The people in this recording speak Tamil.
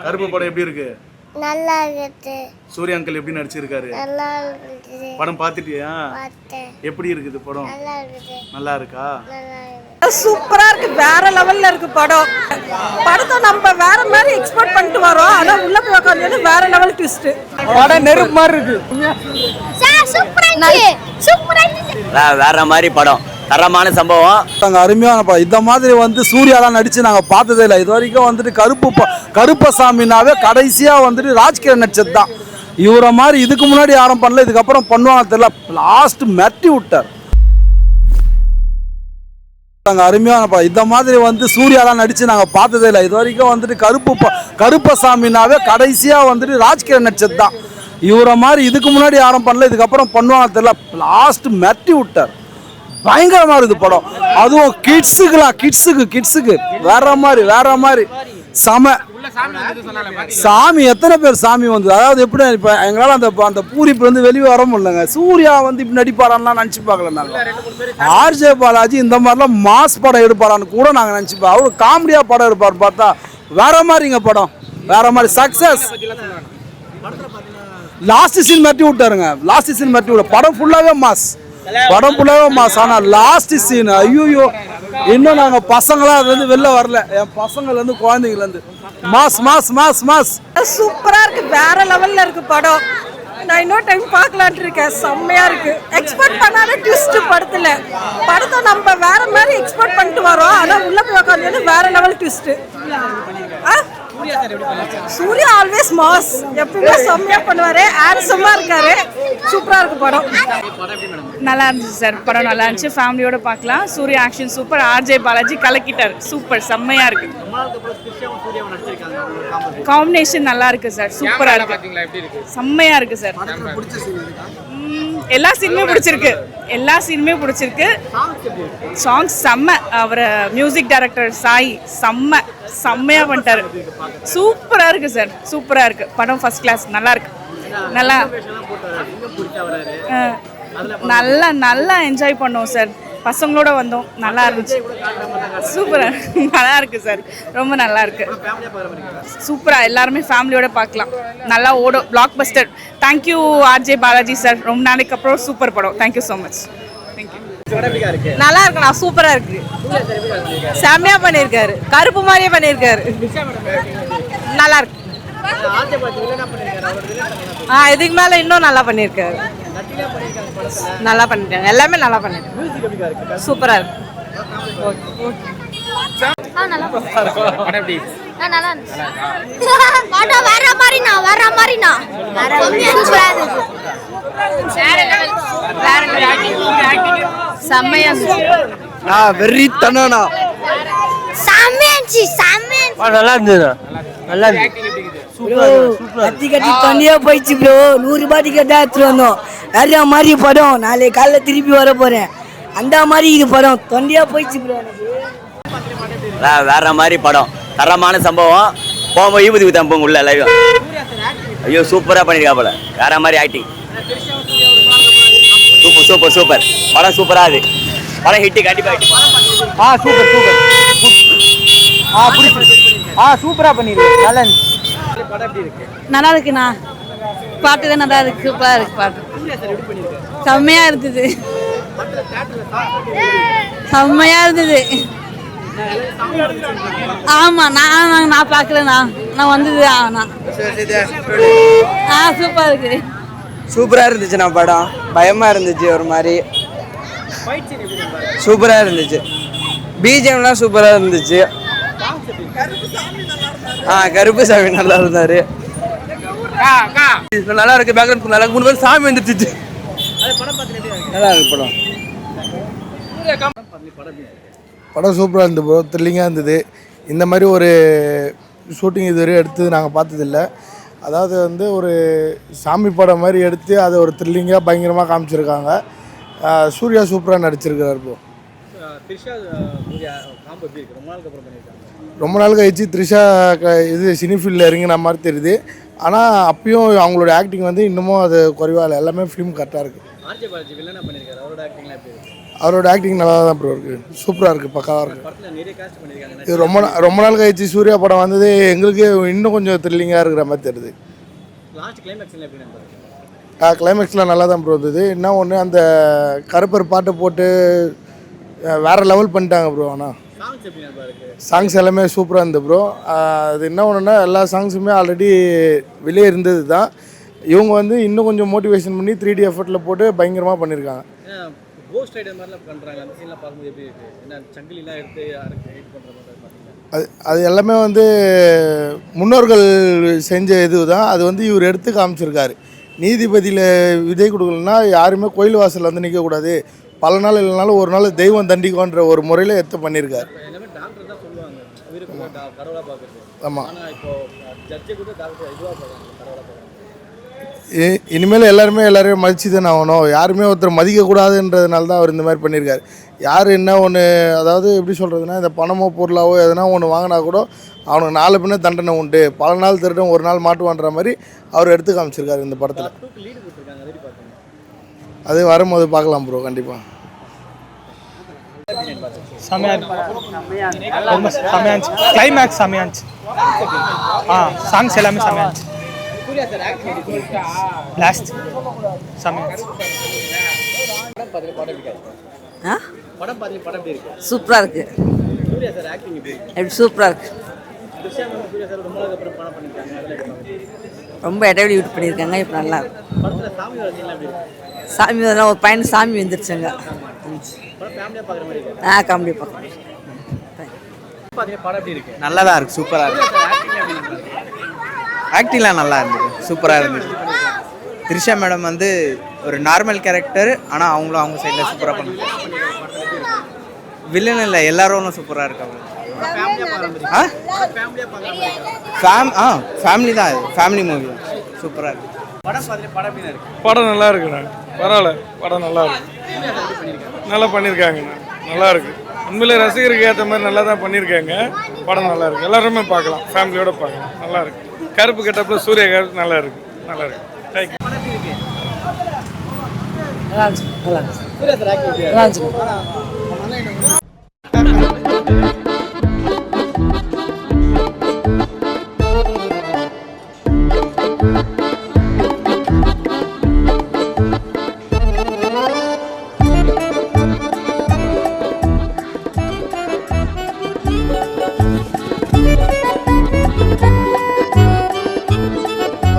கருப்பு படம் எப்படி இருக்கு? நல்லா இருக்கு. சூர்யா அங்கிள் எப்படி நடிச்சிருக்காரு? நல்லா இருக்கு. படம் பார்த்துட்டியா? பார்த்தேன். எப்படி இருக்குது படம்? நல்லா இருக்கு. நல்லா இருக்கா? நல்லா இருக்கு. சூப்பரா இருக்கு. வேற லெவல்ல இருக்கு படம். படத்தை நம்ம வேற மாதிரி எக்ஸ்பெக்ட் பண்ணிட்டு வரோம். ஆனா உள்ள போய் உட்கார்ந்தது வேற லெவல் ட்விஸ்ட். படம் நெருப்பு மாதிரி இருக்கு. சார் சூப்பரா இருக்கு. சூப்பரா இருக்கு. வேற மாதிரி படம். தரமான சம்பவம். நாங்கள் அருமையான படம். இந்த மாதிரி வந்து சூர்யாலாம் நடிச்சு நாங்கள் பார்த்ததே இல்லை. இது வரைக்கும் வந்துட்டு கருப்பசாமினாவே கடைசியாக வந்துட்டு ராஜ்கிரண் நடிச்சது தான். இவரை மாதிரி இதுக்கு முன்னாடி யாரும் பண்ணல, இதுக்கப்புறம் பண்ணுவாங்க தெரியல. லாஸ்ட் மெட்டி விட்டார். நாங்கள் அருமையான படம். இந்த மாதிரி வந்து சூர்யாலாம் நடிச்சு நாங்கள் பார்த்ததே இல்லை. இது வரைக்கும் வந்துட்டு கருப்பசாமினாவே கடைசியாக வந்துட்டு ராஜ்கிரண் நடிச்சது தான். இவரை மாதிரி இதுக்கு முன்னாடி யாரும் பண்ணல, இதுக்கப்புறம் பண்ணுவாங்க தெரியல. லாஸ்ட் மெட்டி விட்டார். பயங்கரமா இருக்குது படம். அதுவும் கிட்ஸுக்கு வேற மாதிரி சம சாமி. எத்தனை பேர் சாமி வந்து, அதாவது எப்படி இப்போ எங்களால் அந்த பூரிப்பு வந்து வெளியே வர முடியலங்க. சூர்யா வந்து இப்படி நடிப்பாரான்லாம் நினச்சி பார்க்கல. நாங்கள் ஆர்ஜே பாலாஜி இந்த மாதிரிலாம் மாஸ் படம் எடுப்பாரான்னு கூட நாங்கள் நினச்சிப்போம். அவரு காமெடியாக படம் எடுப்பார். பார்த்தா வேற மாதிரிங்க படம். வேற மாதிரி சக்ஸஸ். லாஸ்ட் சீன் மட்டி விட்டாருங்க. படம் ஃபுல்லாகவே மாஸ். ஆனா லாஸ்ட் சீன் ஐயோ, இன்னும் நாங்க பசங்களாம் அதுல இருந்து வெளில வரல. என் பசங்கள்ல இருந்து குழந்தைங்கல இருந்து மாஸ் சூப்பரா இருக்கு. வேற லெவல்ல இருக்கு படம். நான் இன்னொரு டைம் பார்க்கலான்னு இருக்கேன். செம்மையா இருக்கு. எக்ஸ்பெக்ட் பண்ணாத ட்விஸ்ட் படத்துல. படத்தை நம்ம வேற மாதிரி எக்ஸ்பெக்ட் பண்ணிட்டு வரோம். ஆனா உள்ள போய் உட்கார்ந்தது வேற level twist. Suriya always mass. எப்பவுமே செம்மையா பண்ணுவாரு. ஹேண்ட்ஸமா இருக்காரு. சூப்பரா இருக்கு படம். நல்லா இருந்துச்சு சார். படம் நல்லா இருந்துச்சு. ஃபேமிலியோட பார்க்கலாம். Suriya action super. RJ Balaji கலக்கிட்டார். சூப்பர். செம்மையா இருக்கு. காம்பினேஷன் நல்லா இருக்கு சார். சூப்பரா இருக்கு. செம்மையா இருக்கு சார். எல்லா சீனுமே பிடிச்சிருக்கு. சாங்ஸ் செம்ம. அவர் மியூசிக் டைரக்டர் சாய் செம்மையா பண்ணிட்டாரு. சூப்பரா இருக்கு சார். சூப்பரா இருக்கு படம். First class. நல்லா இருக்கு. நல்லா என்ஜாய் பண்ணோம் சார். பசங்களோட வந்தோம். நல்லா இருந்துச்சு. சூப்பரா நல்லா இருக்கு சார். ரொம்ப நல்லா இருக்கு. சூப்பரா எல்லாருமே ஃபேமிலியோட பார்க்கலாம். நல்லா ஓடும். Black Bastar. Thank you RJ Balaji sir. ரொம்ப நாளைக்கு அப்புறம் சூப்பர் படம். Thank you so much. தேங்க்யூ. நல்லா இருக்குண்ணா. சூப்பரா இருக்கு. செம்மையா பண்ணியிருக்காரு. கருப்பு மாதிரியே பண்ணியிருக்காரு. நல்லா இருக்கு. இதுக்கு மேல இன்னும் நல்லா பண்ணியிருக்காரு. நல்லா பண்ணிட்டாங்க. எல்லாமே நல்லா பண்ணிட்டாங்க. சூப்பரா இருக்கு. செம்மையா நல்லா இருந்தது. நல்லா கட்டி தண்ணியா போயிடுச்சு ப்ரோ. 100 ரூபாய் டிக்கெட் தான் எடுத்துட்டு வந்தோம். நிறைய மாதிரி படம். நாளை காலைல திருப்பி வர போறேன். அந்த மாதிரி இது படம் தொண்டியா போயிடுச்சு ப்ரோ. வேற மாதிரி படம். தரமான சம்பவம். போகும்போது ஈபதி தம்புங்க உள்ள லைவ். ஐயோ சூப்பரா பண்ணிருக்காப்புல. வேற மாதிரி ஆக்டிங். சூப்பர். படம் சூப்பரா இருக்கு. படம் ஹிட் கண்டிப்பா ஹிட். சூப்பரா பண்ணிருக்கு. நல்லா இருக்குண்ணா. பாட்டு தான் நல்லா இருக்கு. சூப்பரா இருக்கு பாட்டு. செம்மையா இருந்தது. ஆமா நான் பார்க்கலண்ணா. நான் வந்தது. சூப்பரா இருக்கு. சூப்பரா இருந்துச்சுண்ணா படம். பயமா இருந்துச்சு. ஒரு மாதிரி சூப்பரா இருந்துச்சு. பிஜிஎம்லாம் சூப்பரா இருந்துச்சு. கருப்புசாமி நல்லா இருந்தாரு. நல்லா இருக்கு. பேக்ரவுண்ட் நல்லா 3 பேர் சாமி வந்துருச்சு. நல்லா இருக்கு படம். படம் சூப்பராக இருந்தது ப்ரோ. த்ரில்லிங்காக இருந்தது. இந்த மாதிரி ஒரு ஷூட்டிங் இதுவரை எடுத்து நாங்கள் பார்த்ததில்ல. அதாவது வந்து ஒரு சாமி படம் மாதிரி எடுத்து அதை ஒரு த்ரில்லிங்காக பயங்கரமாக காமிச்சிருக்காங்க. சூர்யா சூப்பராக நடிச்சிருக்கிறார் ப்ரோ. ரொம்ப நாள் கழிச்சு த்ரிஷா இது சினிஃபீல்டில் இறங்கின மாதிரி தெரியுது. ஆனால் அப்பயும் அவங்களோட ஆக்டிங் வந்து இன்னமும் அது குறைவாக இல்லை. எல்லாமே ஃபிலிம் கரெக்டாக இருக்குது. அவரோட ஆக்டிங் நல்லா தான் ப்ரோ இருக்குது, சூப்பராக இருக்குது, பக்காவாக இருக்குது. இது ரொம்ப நாள் கழிச்சு சூர்யா படம் வந்தது எங்களுக்கு இன்னும் கொஞ்சம் த்ரில்லிங்காக இருக்கிற மாதிரி தெரியுது. கிளைமேக்ஸில் நல்லா தான் ப்ரோ இருந்தது. என்ன ஒன்று அந்த கருப்பர் பாட்டை போட்டு வேறு லெவல் பண்ணிட்டாங்க ப்ரோ. ஆனால் சாங்ஸ் எல்லாமே சூப்பராக இருந்தது ப்ரோ. அது என்ன ஒன்றுன்னா எல்லா சாங்ஸுமே ஆல்ரெடி வெளியே இருந்தது தான். இவங்க வந்து இன்னும் கொஞ்சம் மோட்டிவேஷன் பண்ணி 3D எஃபர்ட்டில் போட்டு பயங்கரமாக பண்ணியிருக்காங்க. அது எல்லாமே வந்து முன்னோர்கள் செஞ்ச இது தான். அது வந்து இவர் எடுத்து காமிச்சிருக்காரு. நீதிபதியில் விதை கொடுக்கலன்னா யாருமே கோயில் வாசலில் வந்து நிற்கக்கூடாது, பல நாள் இல்லைனாலும் ஒரு நாள் தெய்வம் தண்டிக்கும்ன்ற ஒரு முறையில் எடுத்து பண்ணியிருக்காரு. ஆமாம், இனிமேல் எல்லாரையும் மதிச்சு தானே ஆகணும். யாருமே ஒருத்தர் மதிக்கக்கூடாதுன்றதுனால தான் அவர் இந்த மாதிரி பண்ணியிருக்காரு. யார் என்ன ஒன்று, அதாவது எப்படி சொல்கிறதுனா, இந்த பணமோ பொருளாவோ எதனா ஒன்று வாங்கினா கூட அவனுக்கு 4 பின்ன தண்டனை உண்டு, பல நாள் திருடம் ஒரு நாள் மாட்டுவான்ற மாதிரி அவர் எடுத்து காமிச்சிருக்காரு இந்த படத்தில். அது வரும்போது பார்க்கலாம் ப்ரோ, கண்டிப்பாக. கிளைமேக்ஸ் செமையாச்சு. சாங்ஸ் எல்லாமே செமையாச்சு. லாஸ்ட் செமையாச்சு. சூப்பராக இருக்கு, சூப்பராக இருக்கு. ரொம்ப இடைவெளி விட்டு பண்ணியிருக்காங்க. இப்போ நல்லா இருக்கு. சாமி வரலாம், ஒரு பையன் சாமி வந்துருச்சுங்க. காமெடி பார்க்கலாம். நல்லா தான் இருக்கு, சூப்பராக இருக்கு. ஆக்டிங்லாம் நல்லா இருந்தது, சூப்பராக இருந்துச்சு. த்ரிஷா மேடம் வந்து ஒரு நார்மல் கேரக்டர், ஆனால் அவங்களும் அவங்க சைடில் சூப்பராக பண்ணுறாங்க. வில்லன் இல்லை, எல்லாரும் சூப்பராக இருக்காங்க. ஃபேமிலி தான், இது ஃபேமிலி மூவி தான், சூப்பராக இருக்கு. படம் நல்லா இருக்குண்ணா, பரவாயில்ல, படம் நல்லா இருக்கு, நல்லா பண்ணியிருக்காங்கண்ணா, நல்லா இருக்கு. உண்மையிலே ரசிகருக்கு ஏற்ற மாதிரி நல்லா தான் பண்ணியிருக்காங்க. படம் நல்லா இருக்கு, எல்லாருமே பார்க்கலாம், ஃபேமிலியோட பார்க்கலாம், நல்லா இருக்கு. கருப்பு கெட்டப்பில் சூர்யா கருப்பு நல்லா இருக்கு, நல்லா இருக்கு. தேங்க்யூ. நல்லா இருந்துச்சு, நல்லா இருந்துச்சு.